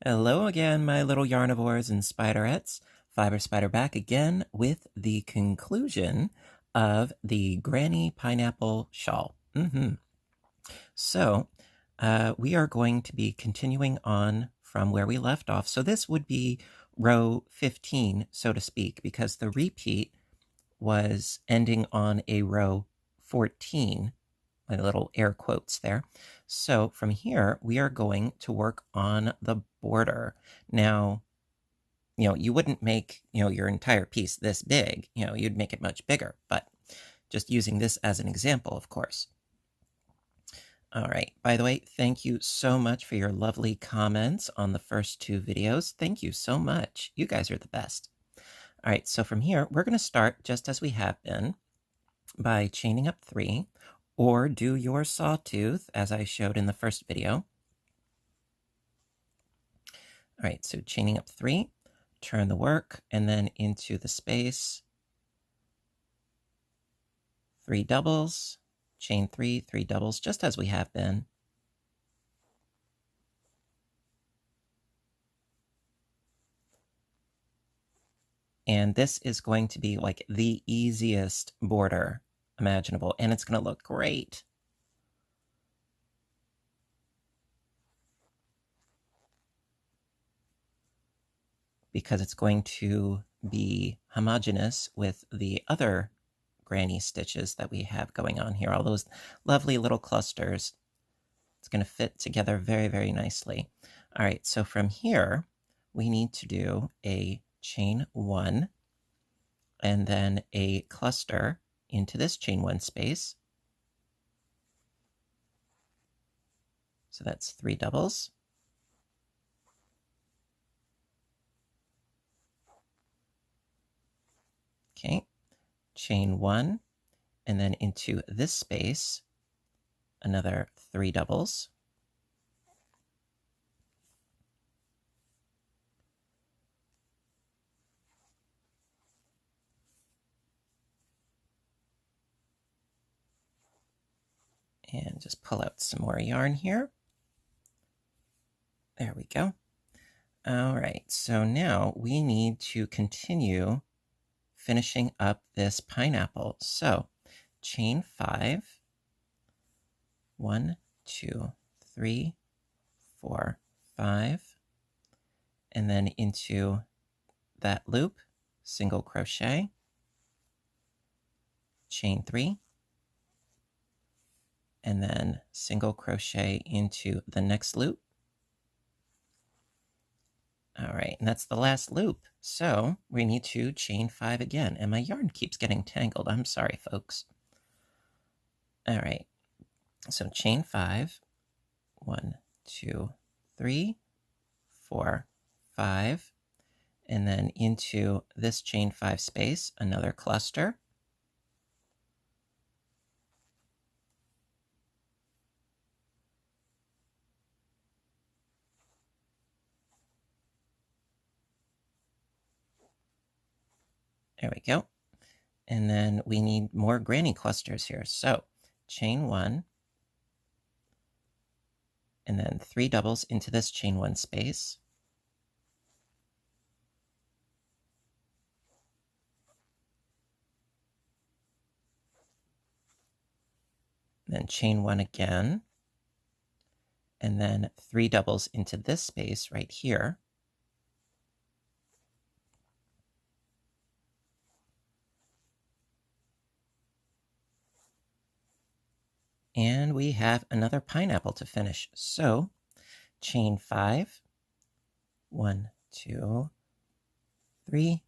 Hello again, my little yarnivores and spiderettes. Fiber Spider back again with the conclusion of the Granny Pineapple Shawl. So, we are going to be continuing on from where we left off. So this would be row 15, so to speak, because the repeat was ending on a row 14, my little air quotes there. So from here, we are going to work on the border. Now, you wouldn't make, your entire piece this big, you'd make it much bigger, but just using this as an example, of course. All right, by the way, thank you so much for your lovely comments on the first two videos. Thank you so much. You guys are the best. All right, so from here, we're going to start just as we have been by chaining up 3, or do your sawtooth as I showed in the first video. All right, so chaining up 3, turn the work, and then into the space, 3 doubles, chain 3, 3 doubles, just as we have been. And this is going to be like the easiest border imaginable, and it's going to look great. Because it's going to be homogeneous with the other granny stitches that we have going on here, all those lovely little clusters. It's going to fit together very, very nicely. All right, so from here, we need to do a chain 1 and then a cluster into this chain 1 space. So that's 3 doubles. Okay, chain 1, and then into this space, another 3 doubles. And just pull out some more yarn here. There we go. All right, so now we need to continue finishing up this pineapple. So chain 5, 1, 2, 3, 4, 5, and then into that loop, single crochet, chain 3, and then single crochet into the next loop. All right, and that's the last loop. So we need to chain 5 again, and my yarn keeps getting tangled. I'm sorry, folks. All right, so chain 5, 1, 2, 3, 4, 5, and then into this chain 5 space, another cluster. There we go. And then we need more granny clusters here. So chain 1, and then 3 doubles into this chain 1 space. Then chain 1 again, and then 3 doubles into this space right here. And we have another pineapple to finish. So chain 5, 1, 2, 3,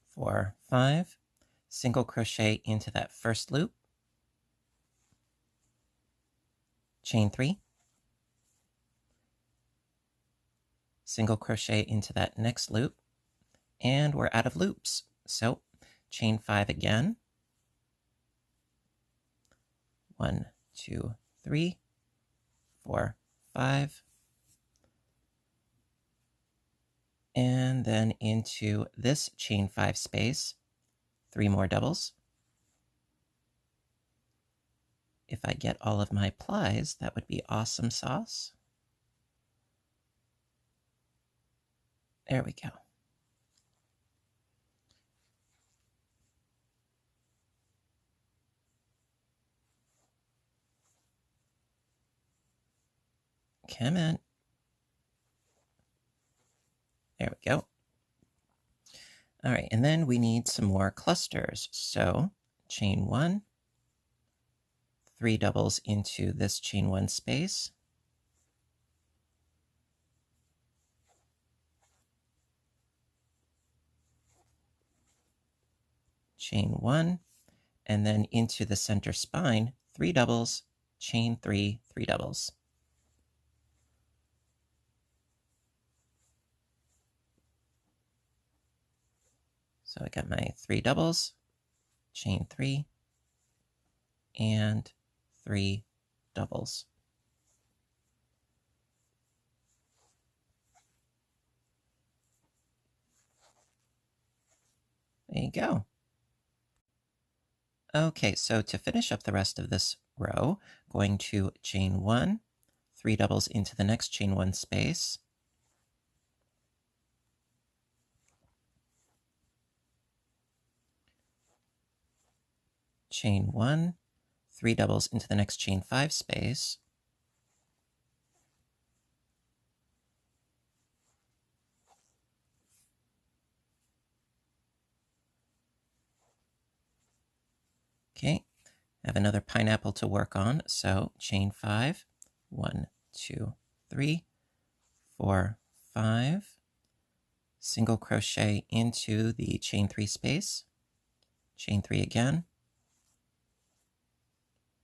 4, 5, single crochet into that first loop, chain 3, single crochet into that next loop, and we're out of loops. So chain 5 again, 1, 2, 3, 4, 5, and then into this chain 5 space, 3 more doubles. If I get all of my plies, that would be awesome sauce. There we go. Come on. There we go. All right, and then we need some more clusters. So chain 1, 3 doubles into this chain 1 space. Chain 1, and then into the center spine, 3 doubles, chain 3, 3 doubles. So I got my 3 doubles, chain 3, and 3 doubles. There you go. Okay, so to finish up the rest of this row, going to chain 1, 3 doubles into the next chain 1 space, chain 1, 3 doubles into the next chain 5 space, okay, I have another pineapple to work on, so chain 5, 1, 2, 3, 4, 5, single crochet into the chain 3 space, chain 3 again,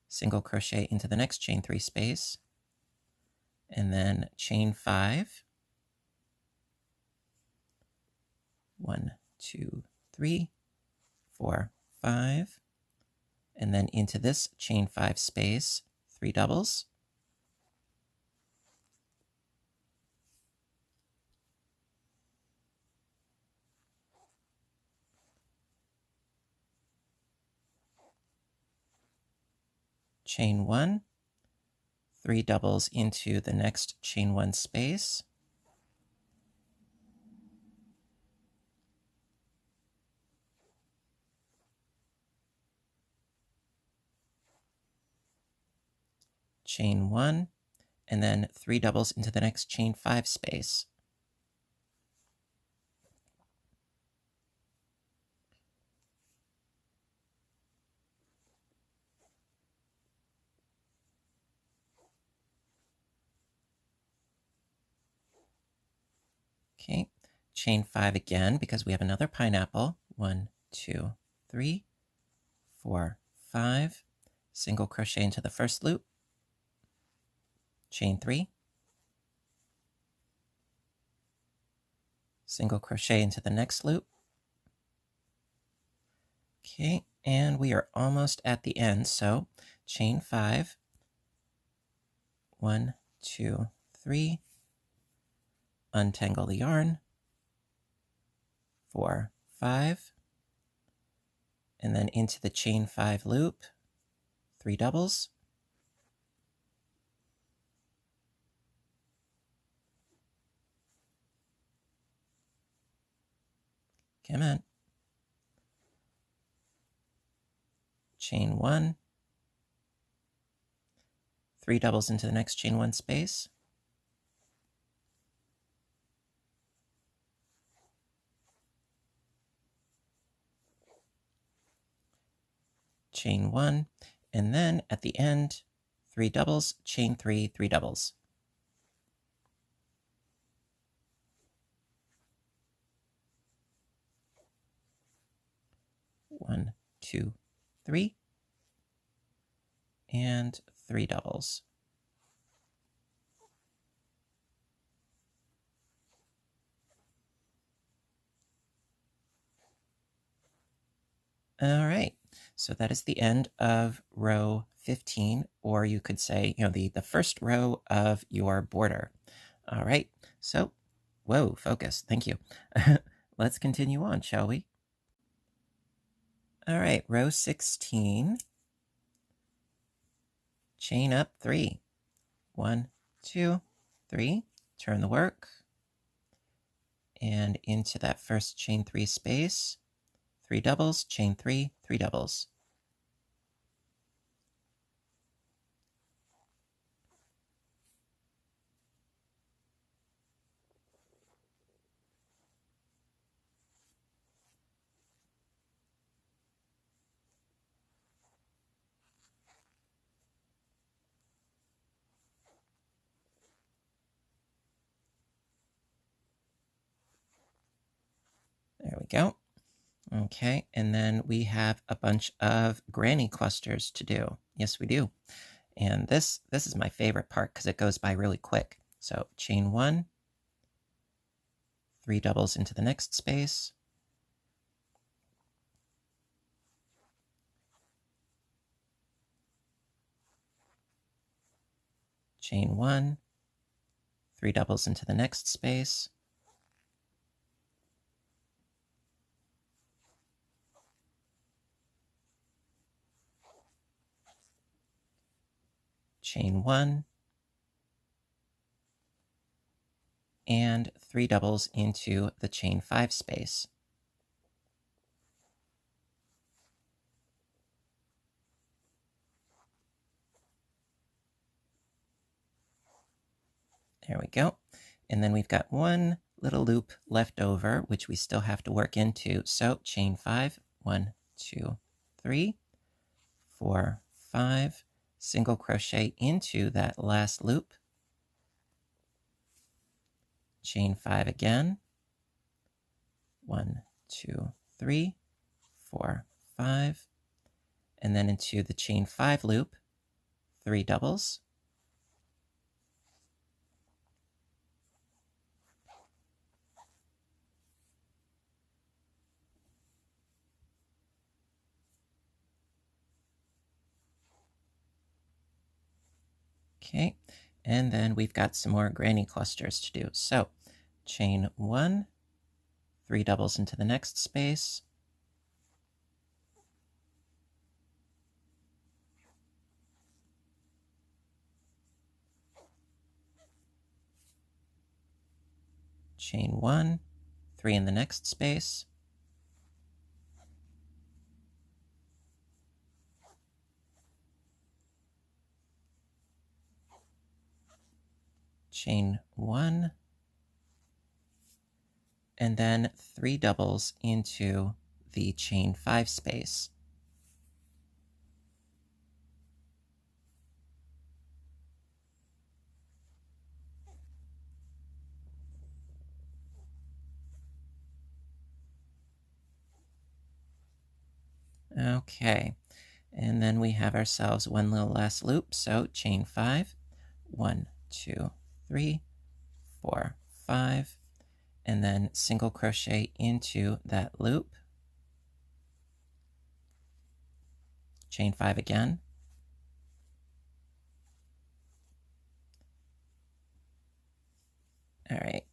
single crochet into the next chain 3 space, and then chain 5, 1, 2, 3, 4, 5, and then into this chain 5 space, 3 doubles, chain 1, 3 doubles into the next chain 1 space, chain 1, and then 3 doubles into the next chain 5 space. Okay, chain 5 again because we have another pineapple. 1, 2, 3, 4, 5, single crochet into the first loop, chain 3, single crochet into the next loop. Okay, and we are almost at the end, so chain 5, 1, 2, 3, untangle the yarn, 4, 5, and then into the chain 5 loop, 3 doubles, come on, chain 1, 3 doubles into the next chain 1 space, chain 1, and then at the end, 3 doubles, chain 3, 3 doubles. One, 2, 3, and 3 doubles. All right, so that is the end of row 15, or you could say, the first row of your border. All right, so, whoa, focus, thank you. Let's continue on, shall we? All right, row 16, chain up 3, 1, 2, 3, turn the work, and into that first chain 3 space, 3 doubles, chain 3, 3 doubles. There we go. Okay, and then we have a bunch of granny clusters to do. Yes, we do. And this is my favorite part because it goes by really quick. So chain 1, 3 doubles into the next space, chain 1, 3 doubles into the next space, chain 1, and 3 doubles into the chain 5 space. There we go. And then we've got one little loop left over, which we still have to work into. So chain 5, 1, 2, 3, 4, 5, single crochet into that last loop, chain 5 again, 1, 2, 3, 4, 5, and then into the chain 5 loop, 3 doubles, okay, and then we've got some more granny clusters to do. So chain 1, 3 doubles into the next space, chain 1, 3 in the next space, chain 1, and then 3 doubles into the chain 5 space. Okay, and then we have ourselves one little last loop. So chain 5, 1, 2, 3, 4, 5, and then single crochet into that loop, chain 5 again, all right,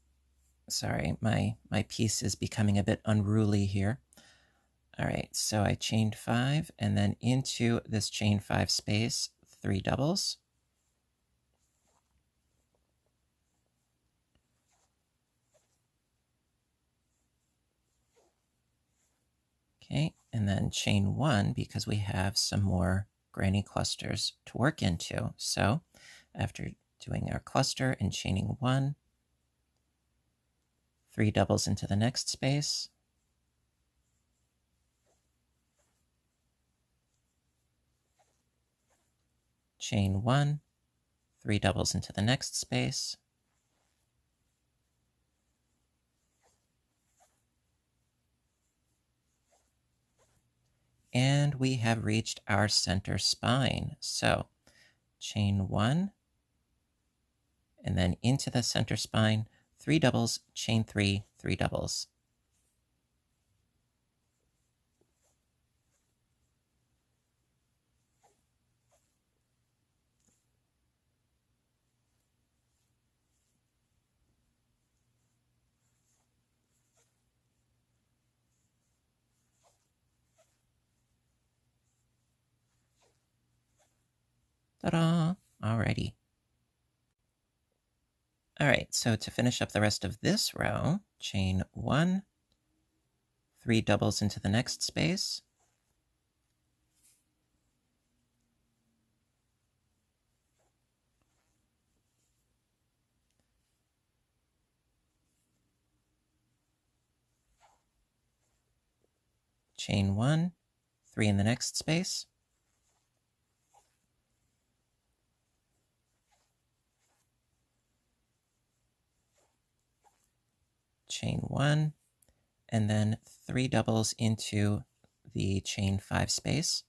sorry, my piece is becoming a bit unruly here. All right, so I chained 5 and then into this chain 5 space, 3 doubles, okay, and then chain 1 because we have some more granny clusters to work into. So after doing our cluster and chaining 1, 3 doubles into the next space, chain 1, 3 doubles into the next space, and we have reached our center spine. So chain 1, and then into the center spine, 3 doubles, chain 3, 3 doubles. Ta-da! Alrighty. All right, so to finish up the rest of this row, chain 1, 3 doubles into the next space, chain 1, 3 in the next space, chain 1, and then 3 doubles into the chain 5 space,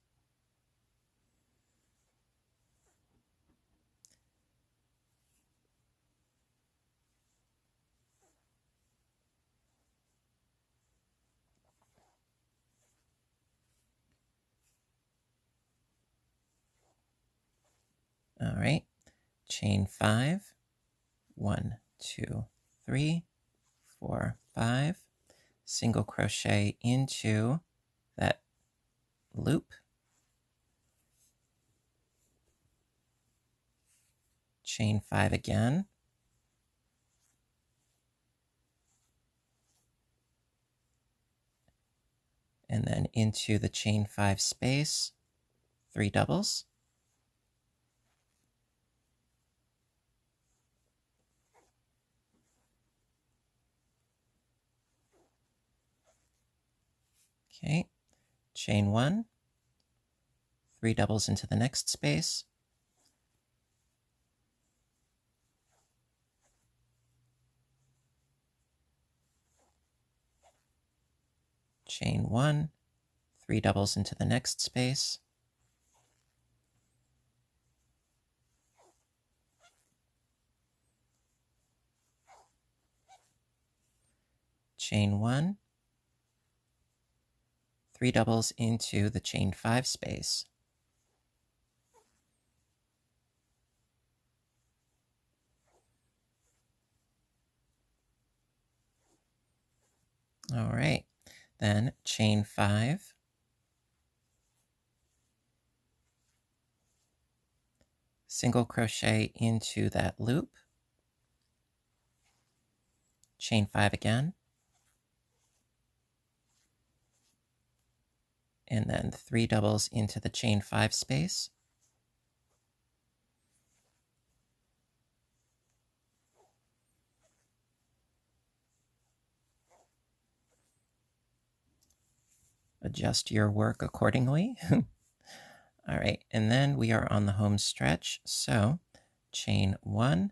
all right, chain 5, 1, 2, 3, 4, 5, single crochet into that loop, chain 5 again, and then into the chain 5 space, 3 doubles, okay, chain 1, 3 doubles into the next space, chain 1, 3 doubles into the next space, chain 1, 3 doubles into the chain 5 space, all right, then chain 5, single crochet into that loop, chain 5 again, and then 3 doubles into the chain 5 space, adjust your work accordingly. All right, and then we are on the home stretch, so chain 1,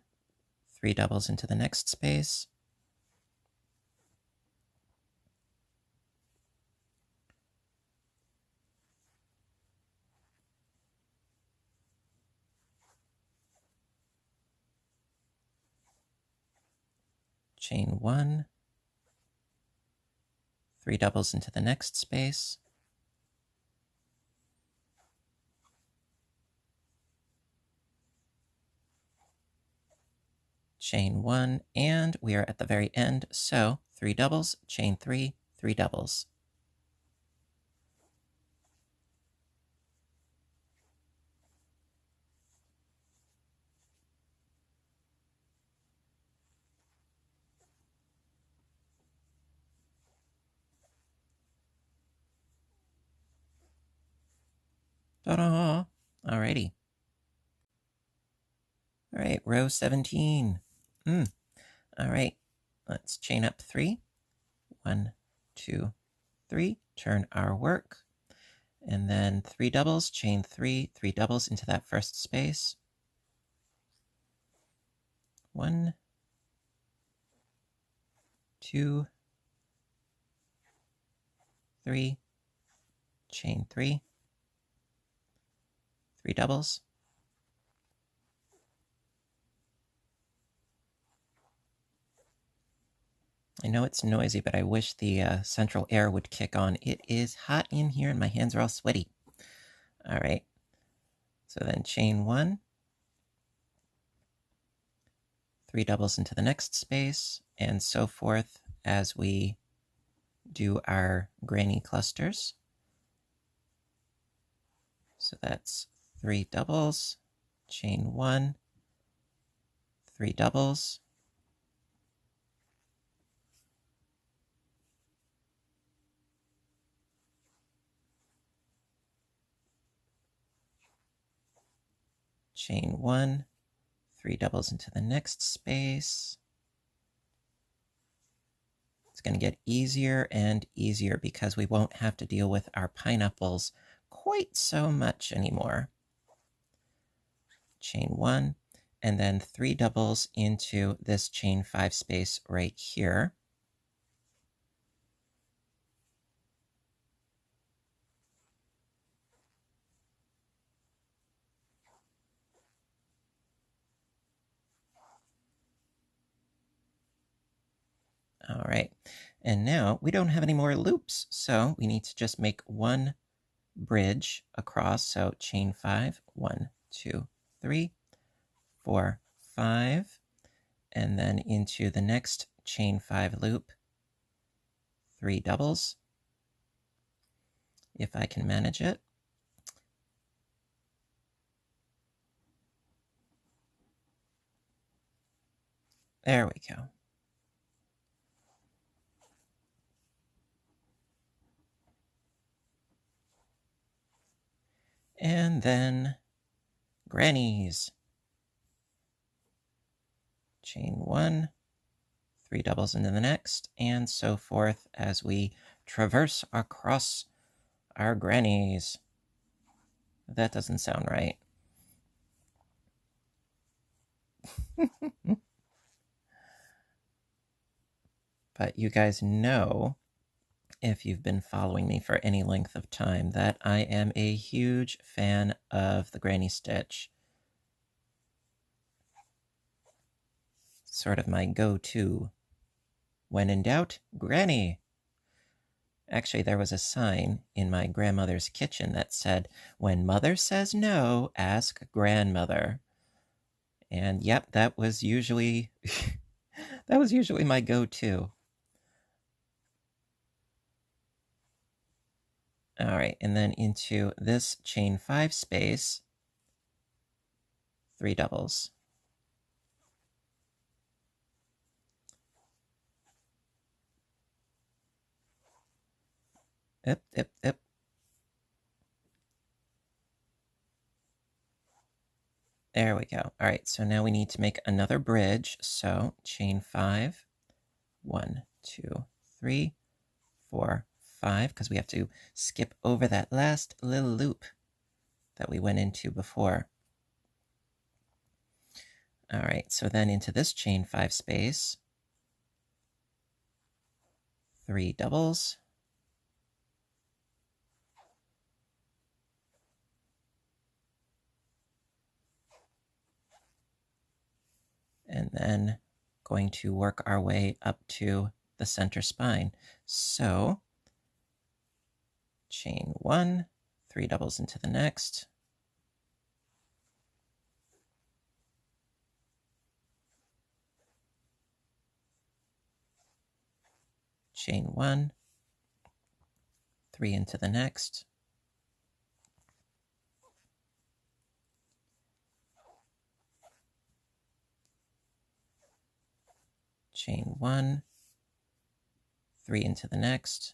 3 doubles into the next space, chain 1, 3 doubles into the next space, chain 1, and we are at the very end, so 3 doubles, chain 3, 3 doubles. Ta-da! Alrighty. All right, row 17. All right, let's chain up 3. 1, 2, 3. Turn our work. And then 3 doubles, chain 3, 3 doubles into that first space. 1, 2, 3, chain 3, 3 doubles. I know it's noisy, but I wish the central air would kick on. It is hot in here and my hands are all sweaty. All right, so then chain 1, 3 doubles into the next space, and so forth as we do our granny clusters. So that's 3 doubles, chain 1, 3 doubles, chain 1, 3 doubles into the next space. It's going to get easier and easier because we won't have to deal with our pineapples quite so much anymore. Chain 1, and then 3 doubles into this chain 5 space right here. All right, and now we don't have any more loops, so we need to just make one bridge across. So chain 5, 1, 2, 3, 4, 5, and then into the next chain 5 loop, 3 doubles, if I can manage it. There we go. And then grannies. Chain 1, 3 doubles into the next, and so forth as we traverse across our grannies. That doesn't sound right. But you guys know, if you've been following me for any length of time, that I am a huge fan of the granny stitch. Sort of my go-to. When in doubt, granny. Actually, there was a sign in my grandmother's kitchen that said, "When mother says no, ask grandmother." And yep, that was usually my go-to. All right, and then into this chain 5 space, 3 doubles. Up, up, up. There we go. All right, so now we need to make another bridge. So chain 5, 1, 2, 3, 4, 5, because we have to skip over that last little loop that we went into before. All right, so then into this chain 5 space, 3 doubles. And then going to work our way up to the center spine. So chain 1, 3 doubles into the next. Chain 1, 3 into the next. Chain 1, 3 into the next.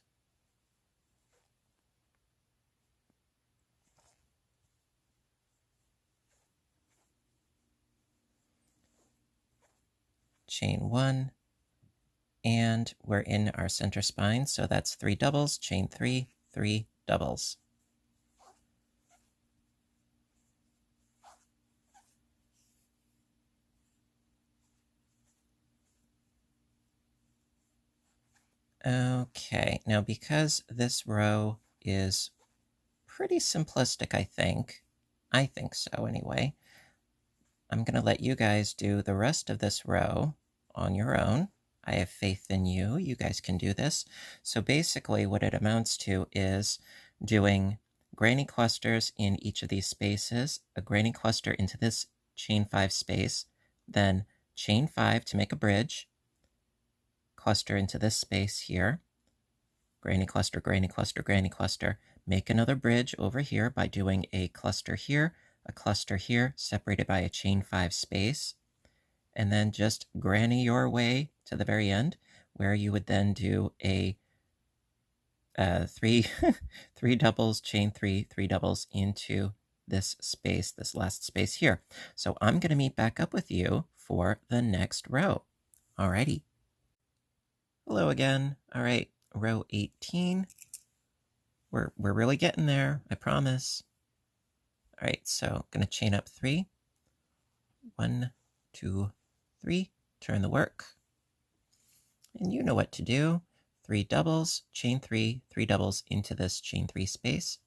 Chain 1, and we're in our center spine, so that's 3 doubles, chain 3, 3 doubles. Okay, now because this row is pretty simplistic, I think so anyway, I'm going to let you guys do the rest of this row on your own. I have faith in you. You guys can do this. So basically what it amounts to is doing granny clusters in each of these spaces, a granny cluster into this chain 5 space, then chain 5 to make a bridge, cluster into this space here, granny cluster, granny cluster, granny cluster, make another bridge over here by doing a cluster here, separated by a chain 5 space, and then just granny your way to the very end, where you would then do a 3 3 doubles, chain 3, 3 doubles into this space, this last space here. So I'm going to meet back up with you for the next row. Alrighty. Hello again. All right, row 18. We're really getting there, I promise. All right, so I'm going to chain up 3. 1, 2, 3. Turn the work. And you know what to do. 3 doubles, chain 3, 3 doubles into this chain 3 space.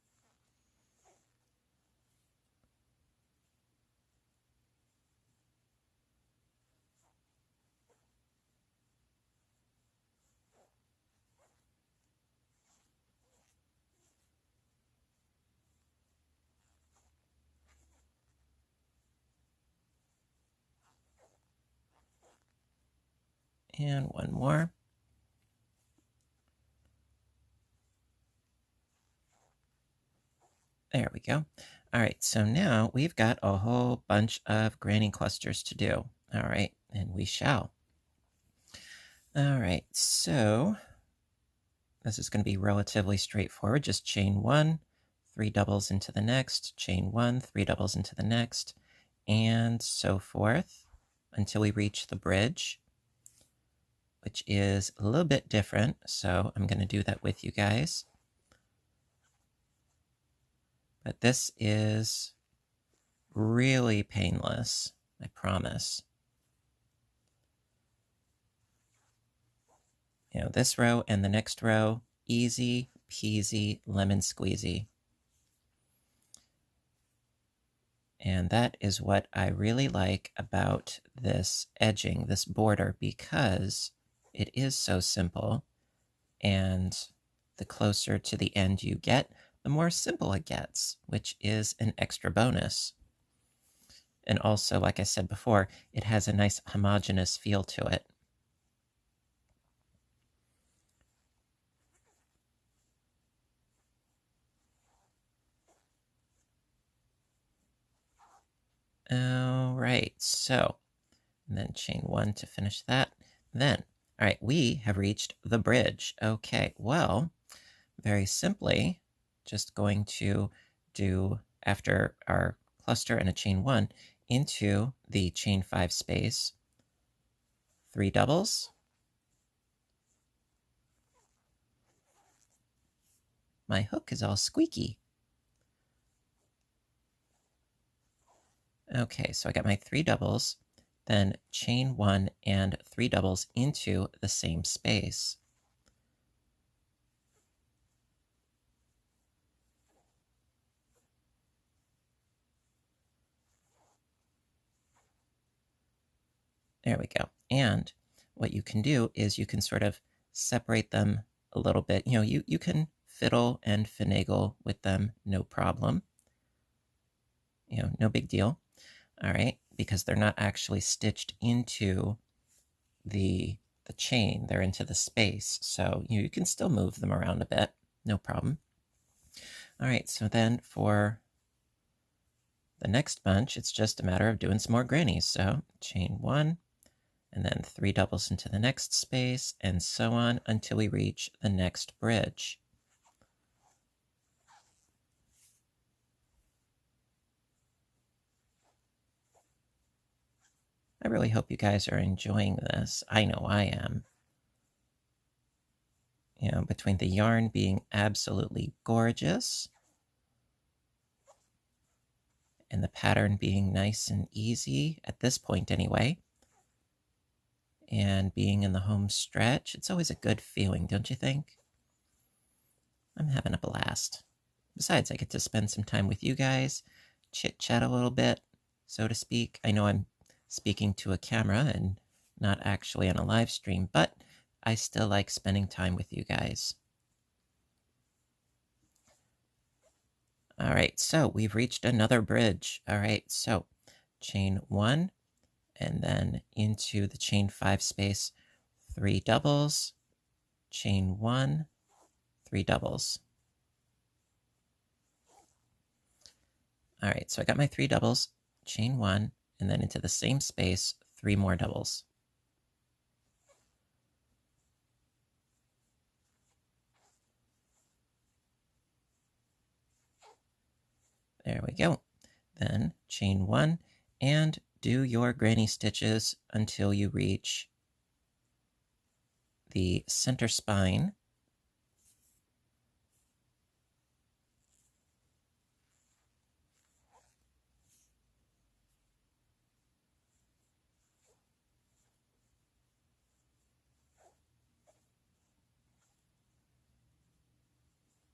And one more. There we go. All right, so now we've got a whole bunch of granny clusters to do. All right, and we shall. All right, so this is going to be relatively straightforward. Just chain 1, 3 doubles into the next, chain 1, 3 doubles into the next, and so forth until we reach the bridge, which is a little bit different. So I'm going to do that with you guys. But this is really painless, I promise. You know, this row and the next row, easy peasy lemon squeezy. And that is what I really like about this edging, this border, because it is so simple. And the closer to the end you get, the more simple it gets, which is an extra bonus. And also, like I said before, it has a nice homogeneous feel to it. All right, so, and then chain 1 to finish that. Then, all right, we have reached the bridge. Okay, well, very simply, just going to do, after our cluster and a chain 1, into the chain 5 space, 3 doubles. My hook is all squeaky. Okay, so I got my 3 doubles, then chain 1 and 3 doubles into the same space. There we go. And what you can do is you can sort of separate them a little bit. You know, you can fiddle and finagle with them, no problem. You know, no big deal. All right, because they're not actually stitched into the chain, they're into the space. So you can still move them around a bit, no problem. All right, so then for the next bunch, it's just a matter of doing some more grannies. So chain 1, and then 3 doubles into the next space, and so on until we reach the next bridge. I really hope you guys are enjoying this. I know I am. You know, between the yarn being absolutely gorgeous and the pattern being nice and easy, at this point anyway, and being in the home stretch, it's always a good feeling, don't you think? I'm having a blast. Besides, I get to spend some time with you guys, chit-chat a little bit, so to speak. I know I'm speaking to a camera and not actually on a live stream, but I still like spending time with you guys. All right, so we've reached another bridge. All right, so chain 1, and then into the chain 5 space, 3 doubles, chain 1, 3 doubles. All right, so I got my 3 doubles, chain 1, and then into the same space, 3 more doubles. There we go. then chain 1, and do your granny stitches until you reach the center spine.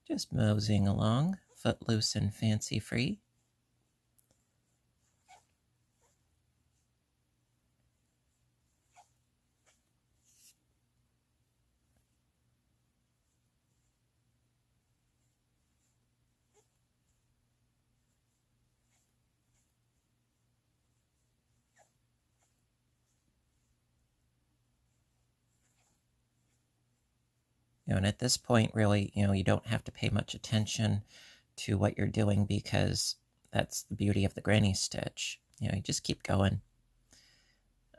Just moseying along, footloose and fancy-free. And at this point, really, you don't have to pay much attention to what you're doing because that's the beauty of the granny stitch. You just keep going.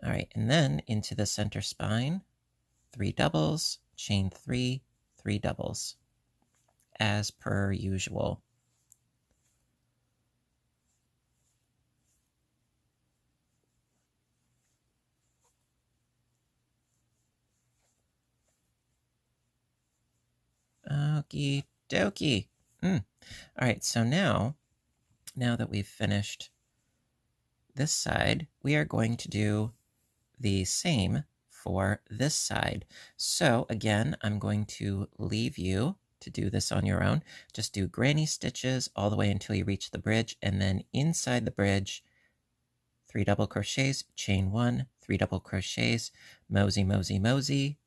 All right, and then into the center spine, 3 doubles, chain 3, 3 doubles, as per usual. Okie dokie. All right, so now that we've finished this side, we are going to do the same for this side. So again, I'm going to leave you to do this on your own. Just do granny stitches all the way until you reach the bridge, and then inside the bridge, 3 double crochets, chain 1, 3 double crochets, mosey, mosey, mosey,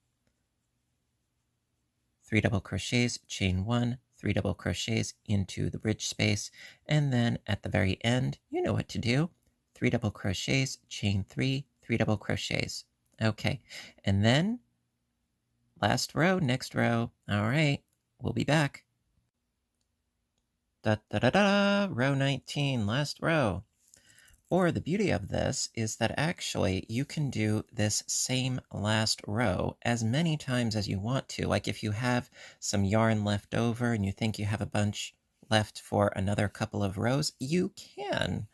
3 double crochets, chain 1, 3 double crochets into the bridge space, and then at the very end, you know what to do. 3 double crochets, chain 3, 3 double crochets. Okay, and then last row, next row. All right, we'll be back. Da da da da, row 19, last row. Or the beauty of this is that actually you can do this same last row as many times as you want to. Like if you have some yarn left over and you think you have a bunch left for another couple of rows, you can.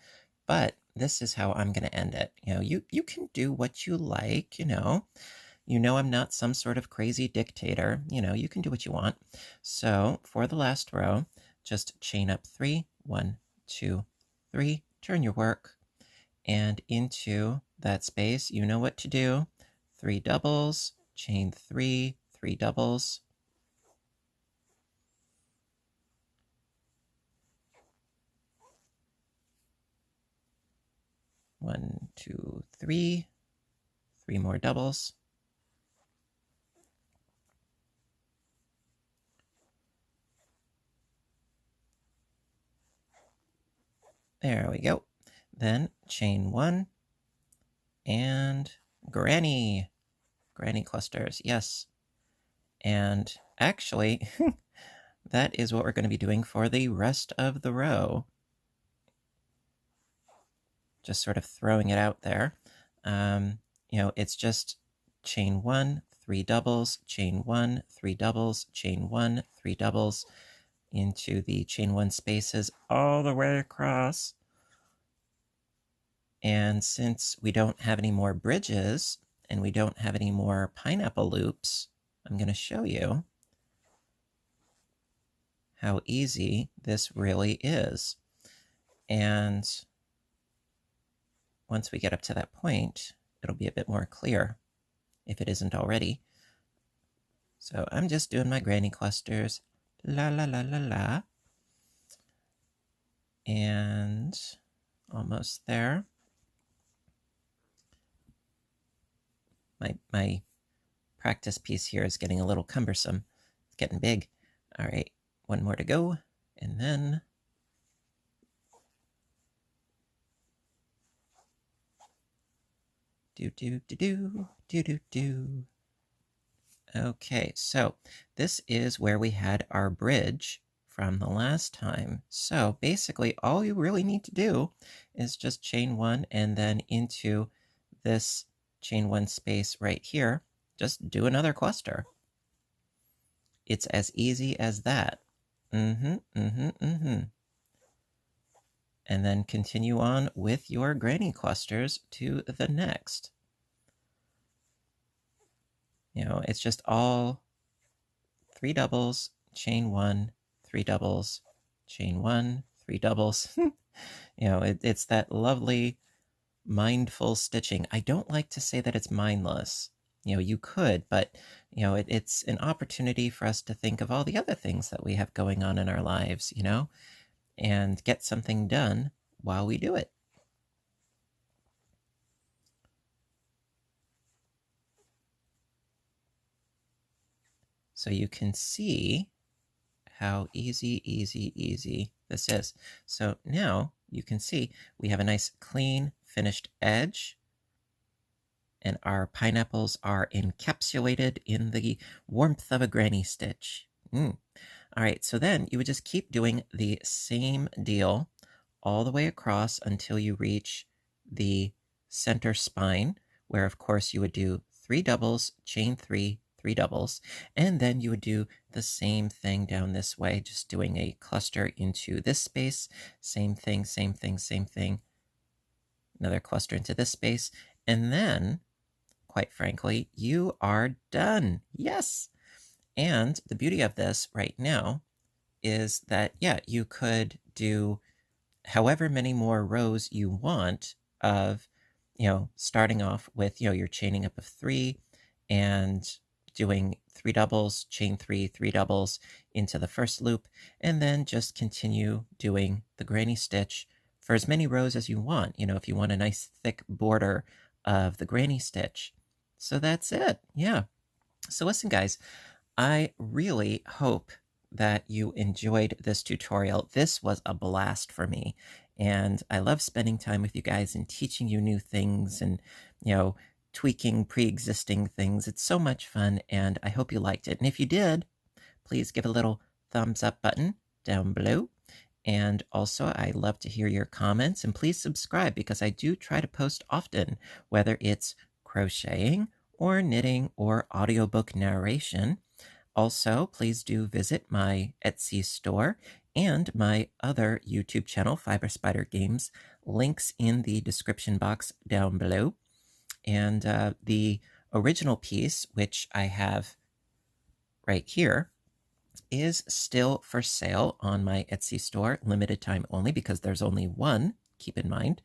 But this is how I'm going to end it. You can do what you like, I'm not some sort of crazy dictator. You can do what you want. So for the last row, just chain up 3, 1, 2, 3, turn your work, and into that space, you know what to do. 3 doubles, chain 3, 3 doubles. One, two, 3, 3 more doubles. There we go. Then chain 1 and granny clusters, yes. And actually, that is what we're going to be doing for the rest of the row. Just sort of throwing it out there. It's just chain 1, 3 doubles, chain 1, 3 doubles, chain 1, 3 doubles into the chain 1 spaces all the way across. And since we don't have any more bridges and we don't have any more pineapple loops, I'm going to show you how easy this really is. And once we get up to that point, it'll be a bit more clear if it isn't already. So I'm just doing my granny clusters. La la la la la. And almost there. My practice piece here is getting a little cumbersome. It's getting big. All right, one more to go, and then do. Okay, so this is where we had our bridge from the last time. So basically all you really need to do is just chain 1 and then into this chain 1 space right here, just do another cluster. It's as easy as that. and then continue on with your granny clusters to the next. You know, it's just all 3 doubles, chain 1, 3 doubles, chain 1, 3 doubles. You know, it's that lovely mindful stitching. I don't like to say that it's mindless. You know, you could, but you know, it's an opportunity for us to think of all the other things that we have going on in our lives, you know, and get something done while we do it. So you can see how easy this is. So now you can see we have a nice clean finished edge, and our pineapples are encapsulated in the warmth of a granny stitch. All right, so then you would just keep doing the same deal all the way across until you reach the center spine, where of course you would do 3 doubles, chain 3, 3 doubles, and then you would do the same thing down this way, just doing a cluster into this space, same thing, another cluster into this space, and then, quite frankly, you are done. Yes! And the beauty of this right now is that, yeah, you could do however many more rows you want of, you know, starting off with, you know, your chaining up of 3 and doing 3 doubles, chain 3, 3 doubles into the first loop, and then just continue doing the granny stitch for as many rows as you want, you know, if you want a nice thick border of the granny stitch. So that's it. Yeah. So listen, guys, I really hope that you enjoyed this tutorial. This was a blast for me, and I love spending time with you guys and teaching you new things and, you know, tweaking pre-existing things. It's so much fun, and I hope you liked it. And if you did, please give a little thumbs up button down below. And also, I love to hear your comments, and please subscribe because I do try to post often, whether it's crocheting or knitting or audiobook narration. Also, please do visit my Etsy store and my other YouTube channel, Fiber Spider Games. Links in the description box down below. And the original piece, which I have right here, is still for sale on my Etsy store, limited time only because there's only one, keep in mind.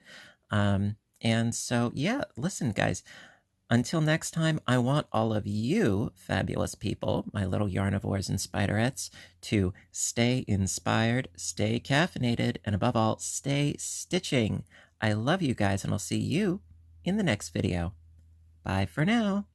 And so, yeah, listen, guys. Until next time, I want all of you fabulous people, my little yarnivores and spiderettes, to stay inspired, stay caffeinated, and above all, stay stitching. I love you guys, and I'll see you in the next video. Bye for now.